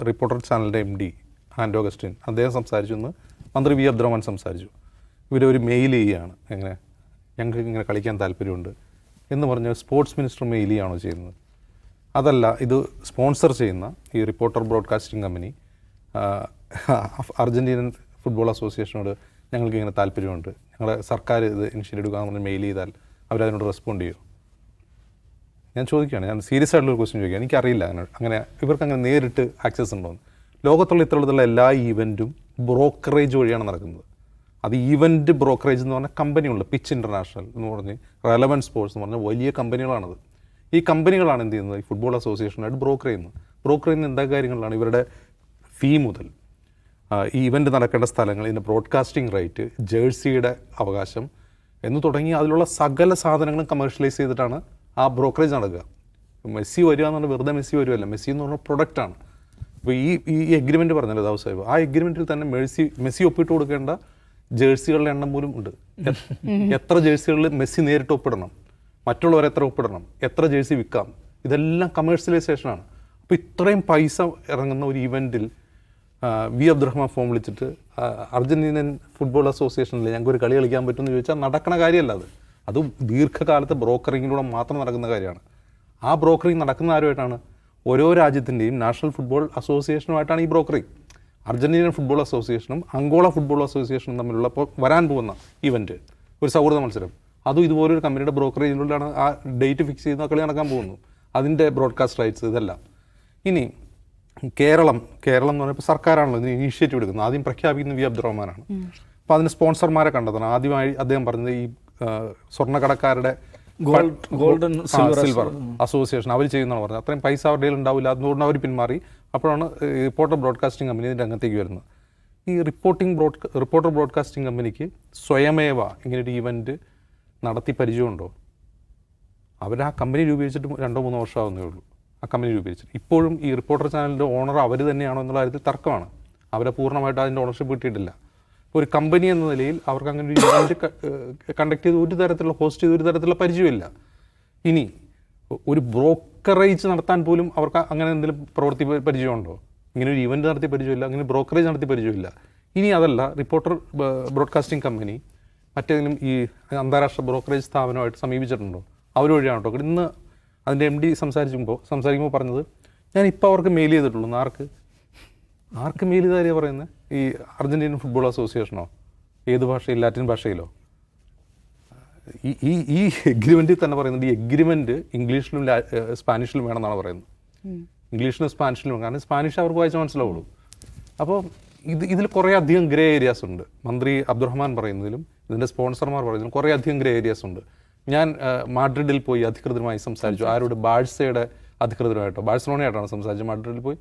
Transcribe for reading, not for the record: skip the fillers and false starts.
Reporter ചാനലിൻ്റെ MD ആൻഡോ Augustine അദ്ദേഹം സംസാരിച്ചു എന്ന് മന്ത്രി വി അബ്ദുറഹ്മാൻ സംസാരിച്ചു. ഇവരൊരു മെയിൽ ചെയ്യുകയാണ്, എങ്ങനെ ഞങ്ങൾക്ക് ഇങ്ങനെ കളിക്കാൻ താല്പര്യമുണ്ട് എന്ന് പറഞ്ഞ് സ്പോർട്സ് മിനിസ്റ്റർ മെയിൽ ചെയ്യുകയാണോ ചെയ്യുന്നത്? അതല്ല, ഇത് സ്പോൺസർ ചെയ്യുന്ന ഈ റിപ്പോർട്ടർ ബ്രോഡ്കാസ്റ്റിംഗ് കമ്പനി അർജൻറ്റീനൻ ഫുട്ബോൾ അസോസിയേഷനോട് ഞങ്ങൾക്ക് ഇങ്ങനെ താല്പര്യമുണ്ട്, ഞങ്ങളുടെ സർക്കാർ ഇത് ഇനിഷ്യേറ്റീവ് എടുക്കാമെന്ന് പറഞ്ഞ് മെയിൽ ചെയ്താൽ അവരതിനോട് റെസ്പോണ്ട് ചെയ്യുമോ? ഞാൻ ചോദിക്കുകയാണ്, ഞാൻ സീരിയസ് ആയിട്ടുള്ളൊരു ക്വസ്റ്റ്യൻ ചോദിക്കുകയാണ്. എനിക്കറിയില്ല അങ്ങനെ ഇവർക്ക് അങ്ങനെ നേരിട്ട് ആക്സസ് ഉണ്ടോയെന്ന്. ലോകത്തുള്ള ഇത്തരത്തിലുള്ള എല്ലാ ഈവൻറ്റും ബ്രോക്കറേജ് വഴിയാണ് നടക്കുന്നത്. അത് ഈവൻറ്റ് ബ്രോക്കറേജ് എന്ന് പറഞ്ഞാൽ കമ്പനികളുണ്ട്. പിച്ച് ഇൻ്റർനാഷണൽ എന്ന് പറഞ്ഞ് റെലവൻറ്റ് സ്പോർട്സ് എന്ന് പറഞ്ഞാൽ വലിയ കമ്പനികളാണത്. ഈ കമ്പനികളാണ് എന്ത് ചെയ്യുന്നത്, ഈ ഫുട്ബോൾ അസോസിയേഷനായിട്ട് ബ്രോക്കർ ചെയ്യുന്നത്. ബ്രോക്കർ ചെയ്യുന്ന എന്താ കാര്യങ്ങളാണ്, ഇവരുടെ ഫീ മുതൽ ഈ ഇവൻറ്റ് നടക്കേണ്ട സ്ഥലങ്ങൾ, ഇതിൻ്റെ ബ്രോഡ്കാസ്റ്റിംഗ് റൈറ്റ്, ജേഴ്സിയുടെ അവകാശം എന്ന് തുടങ്ങി അതിലുള്ള സകല സാധനങ്ങളും കമേഴ്ഷ്യലൈസ് ചെയ്തിട്ടാണ് ആ ബ്രോക്കറേജ് നടക്കുക. മെസ്സി വരിക എന്ന് പറഞ്ഞാൽ വെറുതെ മെസ്സി വരുമല്ല, മെസ്സി എന്ന് പറഞ്ഞാൽ പ്രൊഡക്റ്റാണ്. ഇപ്പോൾ ഈ എഗ്രിമെൻറ്റ് പറഞ്ഞല്ലോ ദാവൂദ് സാഹിബ്, ആ എഗ്രിമെൻറ്റിൽ തന്നെ മെസ്സി ഒപ്പിട്ട് കൊടുക്കേണ്ട ജേഴ്സികളുടെ എണ്ണം പോലും ഉണ്ട്. എത്ര ജേഴ്സികളിൽ മെസ്സി നേരിട്ട് ഒപ്പിടണം, മറ്റുള്ളവർ എത്ര ഒപ്പിടണം, എത്ര ജേഴ്സി വിൽക്കാം, ഇതെല്ലാം കമേഴ്ഷ്യലൈസേഷനാണ്. അപ്പോൾ ഇത്രയും പൈസ ഇറങ്ങുന്ന ഒരു ഇവൻറ്റിൽ വി അബ്ദുറഹ്മാൻ ഫോം വിളിച്ചിട്ട് അർജൻറ്റീനൻ ഫുട്ബോൾ അസോസിയേഷനിൽ ഞങ്ങൾക്ക് ഒരു കളി കളിക്കാൻ പറ്റുമെന്ന് ചോദിച്ചാൽ നടക്കണ കാര്യമല്ല. അത് ദീർഘകാലത്ത് ബ്രോക്കറിങ്ങിലൂടെ മാത്രം നടക്കുന്ന കാര്യമാണ്. ആ ബ്രോക്കറിങ് നടക്കുന്ന ആരുമായിട്ടാണ്? ഓരോ രാജ്യത്തിൻ്റെയും നാഷണൽ ഫുട്ബോൾ അസോസിയേഷനുമായിട്ടാണ് ഈ ബ്രോക്കറിങ്. അർജൻറ്റീനൻ ഫുട്ബോൾ അസോസിയേഷനും അങ്കോള ഫുട്ബോൾ അസോസിയേഷനും തമ്മിലുള്ള ഇപ്പോൾ വരാൻ പോകുന്ന ഇവൻറ്റ്, ഒരു സൗഹൃദ മത്സരം, അതും ഇതുപോലൊരു കമ്പനിയുടെ ബ്രോക്കറേജിലൂടെയാണ് ആ ഡേറ്റ് ഫിക്സ് ചെയ്യുന്ന കളി നടക്കാൻ പോകുന്നു. അതിൻ്റെ ബ്രോഡ്കാസ്റ്റ് റൈറ്റ്സ് ഇതെല്ലാം. ഇനി കേരളം എന്ന് പറഞ്ഞപ്പോൾ സർക്കാരാണല്ലോ ഇതിന് ഇനീഷ്യേറ്റീവ് എടുക്കുന്നത്. ആദ്യം പ്രഖ്യാപിക്കുന്നത് വി അബ്ദുറഹ്മാനാണ്. അപ്പോൾ അതിന് സ്പോൺസർമാരെ കണ്ടെത്തണം. ആദ്യമായി അദ്ദേഹം പറഞ്ഞത് ഈ സ്വർണ്ണക്കടക്കാരുടെ ഗോൾഡൻ സിൽവർ അസോസിയേഷൻ അവർ ചെയ്യുന്നതാണ് പറഞ്ഞത്. അത്രയും പൈസ അവരുടെ ഉണ്ടാവില്ല, അതുകൊണ്ട് അവർ പിന്മാറി. അപ്പോഴാണ് റിപ്പോർട്ടർ ബ്രോഡ്കാസ്റ്റിംഗ് കമ്പനി രംഗത്തേക്ക് വരുന്നത്. ഈ റിപ്പോർട്ടർ ബ്രോഡ്കാസ്റ്റിംഗ് കമ്പനിക്ക് സ്വയമേവ ഇങ്ങനൊരു ഈവൻറ്റ് നടത്തി പരിചയമുണ്ടോ? അവർ ആ കമ്പനി രൂപീകരിച്ചിട്ട് 2-3 വർഷമാകുന്നേ ഉള്ളൂ. ആ കമ്പനി രൂപീകരിച്ചിട്ട് ഇപ്പോഴും ഈ റിപ്പോർട്ടർ ചാനലിൻ്റെ ഓണർ അവർ തന്നെയാണോ എന്നുള്ള കാര്യത്തിൽ തർക്കമാണ്. അവരെ പൂർണ്ണമായിട്ട് അതിൻ്റെ ഓണർഷിപ്പ് കിട്ടിയിട്ടില്ല. ഒരു കമ്പനി എന്ന നിലയിൽ അവർക്ക് അങ്ങനെ ഒരു ഇവൻറ്റ് കണ്ടക്ട് ചെയ്ത് ഒരു തരത്തിലുള്ള ഹോസ്റ്റ് ചെയ്ത് ഒരു തരത്തിലുള്ള പരിചയമില്ല. ഇനി ഒരു ബ്രോക്കറേജ് നടത്താൻ പോലും അവർക്ക് അങ്ങനെ എന്തെങ്കിലും പ്രവൃത്തി പരിചയമുണ്ടോ? ഇങ്ങനെ ഒരു ഇവൻറ്റ് നടത്തി പരിചയമില്ല, അങ്ങനെ ബ്രോക്കറേജ് നടത്തി പരിചയമില്ല. ഇനി അതല്ല, റിപ്പോർട്ടർ ബ്രോഡ്കാസ്റ്റിംഗ് കമ്പനി മറ്റേതെങ്കിലും ഈ അന്താരാഷ്ട്ര ബ്രോക്കറേജ് സ്ഥാപനമായിട്ട് സമീപിച്ചിട്ടുണ്ടോ? അവർ വഴിയാണ് കേട്ടോ. ഇന്ന് അതിൻ്റെ MD സംസാരിക്കുമ്പോൾ പറഞ്ഞത്, ഞാനിപ്പോൾ അവർക്ക് മെയിൽ ചെയ്തിട്ടുള്ളൂ. ആർക്ക് മെയിൽ ചെയ്ത കാര്യമാണ് പറയുന്നത്? ഈ അർജൻറ്റീനൻ ഫുട്ബോൾ അസോസിയേഷനോ? ഏത് ഭാഷയിൽ? ലാറ്റിൻ ഭാഷയിലോ? ഈ എഗ്രിമെൻറ്റിൽ തന്നെ പറയുന്നുണ്ട്, ഈ എഗ്രിമെൻറ്റ് ഇംഗ്ലീഷിലും സ്പാനിഷിലും വേണമെന്നാണ് പറയുന്നത്. ഇംഗ്ലീഷിലും സ്പാനിഷിലും, കാരണം സ്പാനിഷ് അവർക്ക് വായിച്ചാൽ മനസ്സിലാവുള്ളൂ. അപ്പോൾ ഇതിൽ കുറേ അധികം ഗ്രേ ഏരിയാസ് ഉണ്ട്. മന്ത്രി അബ്ദുറഹ്മാൻ പറയുന്നതിലും ഇതിൻ്റെ സ്പോൺസർമാർ പറയുന്നതിലും കുറേ അധികം ഗ്രേ ഏരിയാസ് ഉണ്ട്. ഞാൻ മാഡ്രിഡിൽ പോയി അധികൃതരുമായി സംസാരിച്ചു. ആരോട്? ബാഴ്സയുടെ അധികൃതരുമായിട്ടോ ബാഴ്സലോണയായിട്ടാണ് സംസാരിച്ചത്. മാഡ്രിഡിൽ പോയി